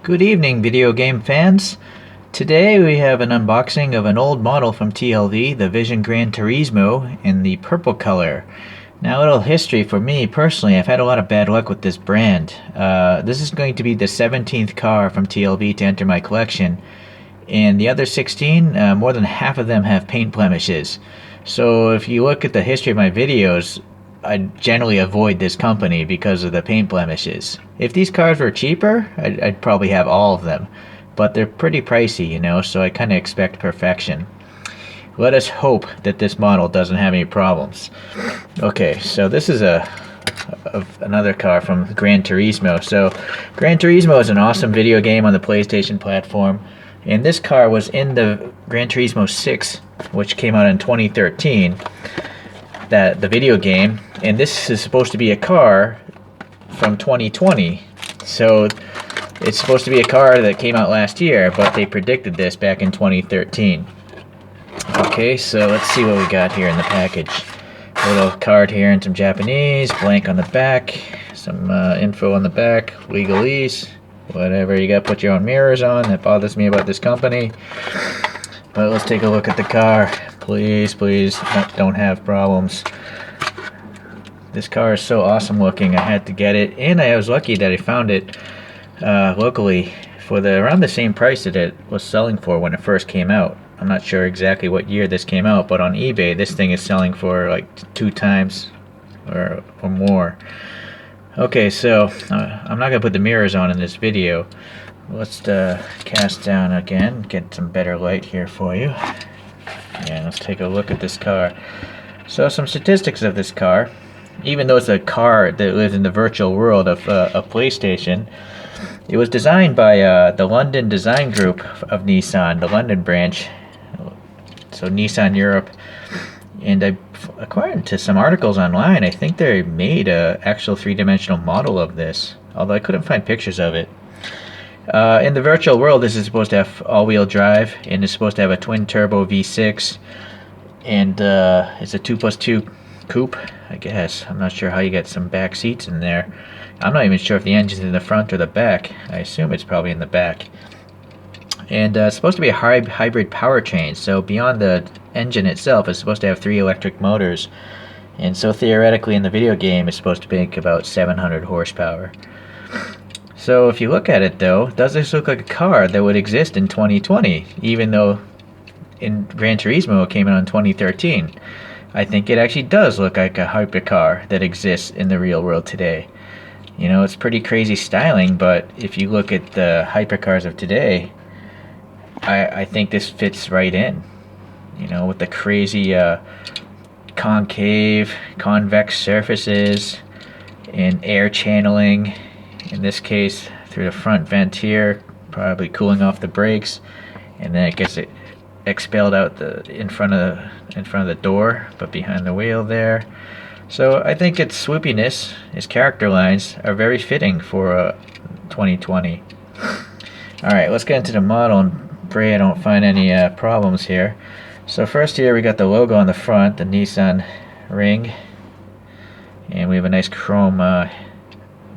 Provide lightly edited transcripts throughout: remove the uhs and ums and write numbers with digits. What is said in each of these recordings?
Good evening, video game fans. Today we have an unboxing of an old model from TLV, the Vision Gran Turismo, in the purple color. Now, a little history for me personally. I've had a lot of bad luck with this brand. This is going to be the 17th car from TLV to enter my collection, and the other 16, more than half of them have paint blemishes. So if you look at the history of my videos, I generally avoid this company because of the paint blemishes. If these cars were cheaper, I'd probably have all of them. But they're pretty pricey, so I kind of expect perfection. Let us hope that this model doesn't have any problems. Okay, so this is another car from Gran Turismo. So Gran Turismo is an awesome video game on the PlayStation platform. And this car was in the Gran Turismo 6, which came out in 2013. The video game, and this is supposed to be a car from 2020, so it's supposed to be a car that came out last year, but they predicted this back in 2013. Okay, so let's see what we got here in the package. A little card here in some Japanese, blank on the back, some info on the back, legalese, whatever. You gotta put your own mirrors on. That bothers me about this company. But let's take a look at the car. Please, don't have problems. This car is so awesome looking, I had to get it, and I was lucky that I found it locally for around the same price that it was selling for when it first came out. I'm not sure exactly what year this came out, but on eBay this thing is selling for like 2 times or more. Okay, so I'm not going to put the mirrors on in this video. Let's cast down again, get some better light here for you. Yeah, let's take a look at this car. So some statistics of this car. Even though it's a car that lives in the virtual world of a PlayStation, it was designed by the London design group of Nissan, the London branch, so Nissan Europe. And according to some articles online, I think they made an actual 3-dimensional model of this, although I couldn't find pictures of it. In the virtual world, this is supposed to have all-wheel drive, and it's supposed to have a twin-turbo V6, and it's a 2+2 coupe, I guess. I'm not sure how you get some back seats in there. I'm not even sure if the engine's in the front or the back. I assume it's probably in the back. And it's supposed to be a hybrid powertrain, so beyond the engine itself, it's supposed to have 3 electric motors. And so theoretically in the video game, it's supposed to make about 700 horsepower. So if you look at it though, does this look like a car that would exist in 2020, even though in Gran Turismo it came out in 2013? I think it actually does look like a hypercar that exists in the real world today. It's pretty crazy styling, but if you look at the hypercars of today, I think this fits right in. With the crazy convex surfaces and air channeling. In this case, through the front vent here, probably cooling off the brakes, and then it gets expelled out in front of the door, but behind the wheel there. So I think its swoopiness, its character lines, are very fitting for 2020. All right, let's get into the model and pray I don't find any problems here. So first here we got the logo on the front, the Nissan ring, and we have a nice chrome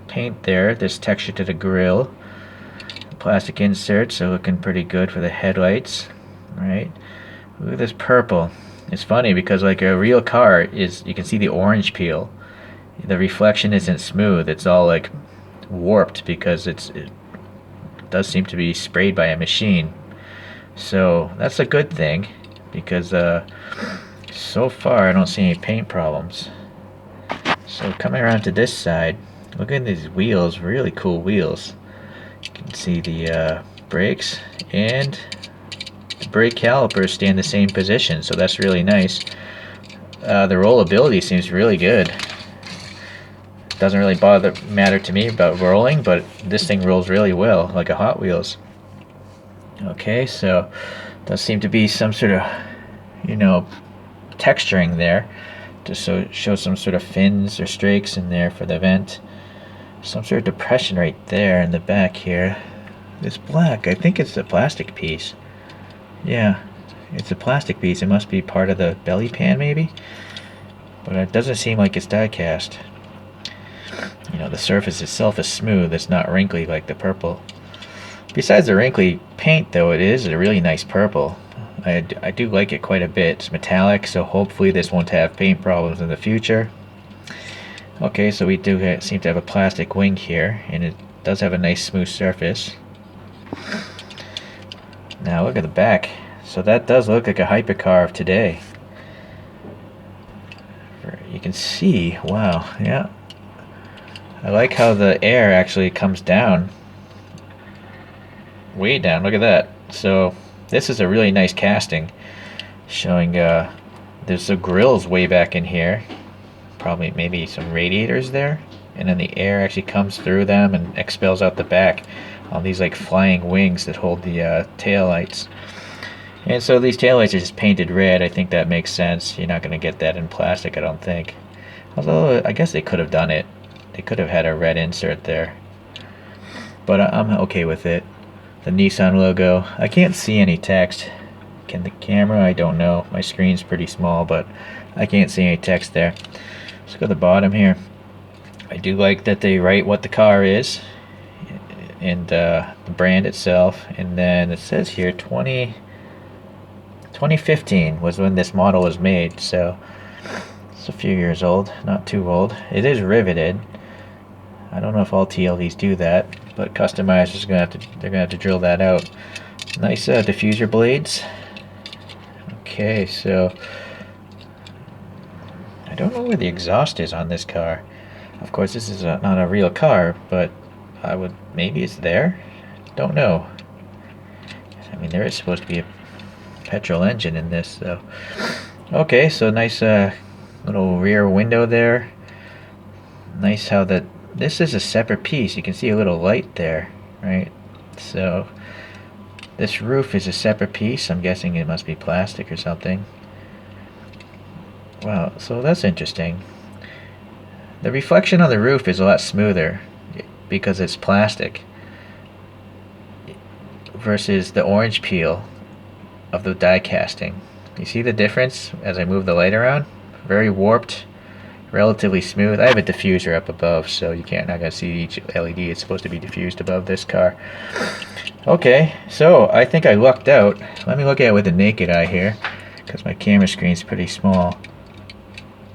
paint there. There's texture to the grille. Plastic inserts are looking pretty good for the headlights, right? Look at this purple. It's funny because like a real car you can see the orange peel. The reflection isn't smooth. It's all like warped because it does seem to be sprayed by a machine. So that's a good thing because so far I don't see any paint problems. So coming around to this side, look at these wheels, really cool wheels. You can see the brakes, and the brake calipers stay in the same position, so that's really nice. The rollability seems really good. Doesn't really matter to me about rolling, but this thing rolls really well, like a Hot Wheels. Okay, so does seem to be some sort of, texturing there, just so it shows some sort of fins or strakes in there for the vent. Some sort of depression right there in the back here. This black, I think it's a plastic piece. Yeah, it's a plastic piece. It must be part of the belly pan maybe, but it doesn't seem like it's die-cast. The surface itself is smooth. It's not wrinkly like the purple. Besides the wrinkly paint, though, it is a really nice purple. I do like it quite a bit. It's metallic, so hopefully this won't have paint problems in the future. Okay, so we do seem to have a plastic wing here, and it does have a nice smooth surface. Now look at the back. So that does look like a hypercar of today. You can see, wow, yeah. I like how the air actually comes down. Way down, look at that. So this is a really nice casting, showing there's the grills way back in here. Probably maybe some radiators there, and then the air actually comes through them and expels out the back on these like flying wings that hold the tail lights. And so these tail lights are just painted red. I think that makes sense. You're not going to get that in plastic, I don't think. Although I guess they could have done it. They could have had a red insert there. But I'm okay with it. The Nissan logo. I can't see any text. Can the camera? I don't know. My screen's pretty small, but I can't see any text there. Let's go to the bottom here. I do like that they write what the car is and the brand itself. And then it says here 2015 was when this model was made, so it's a few years old, not too old. It is riveted. I don't know if all TLVs do that, but customizers are gonna have to drill that out. Nice diffuser blades. Okay, so I don't know where the exhaust is on this car. Of course, this is not a real car, but maybe it's there. Don't know. I mean, there is supposed to be a petrol engine in this, so okay. So nice little rear window there. Nice how this is a separate piece. You can see a little light there, right? So this roof is a separate piece. I'm guessing it must be plastic or something. Wow, so that's interesting. The reflection on the roof is a lot smoother because it's plastic versus the orange peel of the die casting. You see the difference as I move the light around? Very warped, relatively smooth. I have a diffuser up above, so not gonna see each LED. It's supposed to be diffused above this car. Okay, so I think I lucked out. Let me look at it with the naked eye here, because my camera screen's pretty small.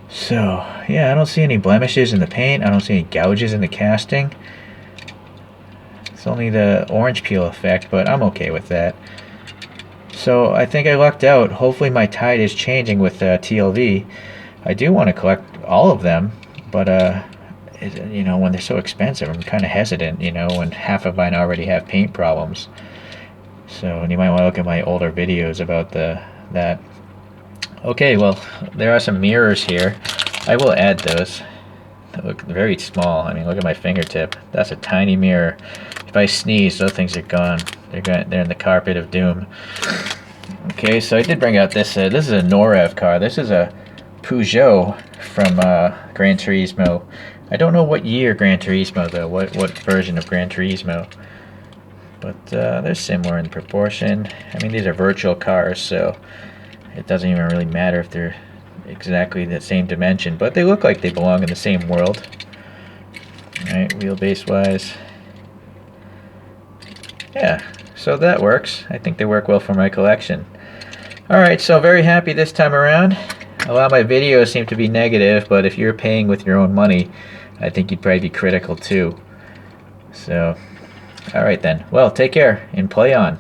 So yeah, I don't see any blemishes in the paint. I don't see any gouges in the casting. It's only the orange peel effect, but I'm okay with that. So I think I lucked out. Hopefully my tide is changing with TLV. I do want to collect all of them, but you know, when they're so expensive, I'm kind of hesitant, you know, when half of mine already have paint problems. So you might want to look at my older videos about that. Okay, well, there are some mirrors here. I will add those. They look very small. I mean, look at my fingertip. That's a tiny mirror. If I sneeze, those things are gone. They're in the carpet of doom. Okay, so I did bring out this. This is a Norev car. This is a Peugeot from Gran Turismo. I don't know what year Gran Turismo though. What version of Gran Turismo? But they're similar in proportion. I mean, these are virtual cars, so it doesn't even really matter if they're exactly the same dimension. But they look like they belong in the same world. All right, wheelbase wise. Yeah, so that works. I think they work well for my collection. Alright, so very happy this time around. A lot of my videos seem to be negative, but if you're paying with your own money, I think you'd probably be critical too. So, alright then. Well, take care and play on.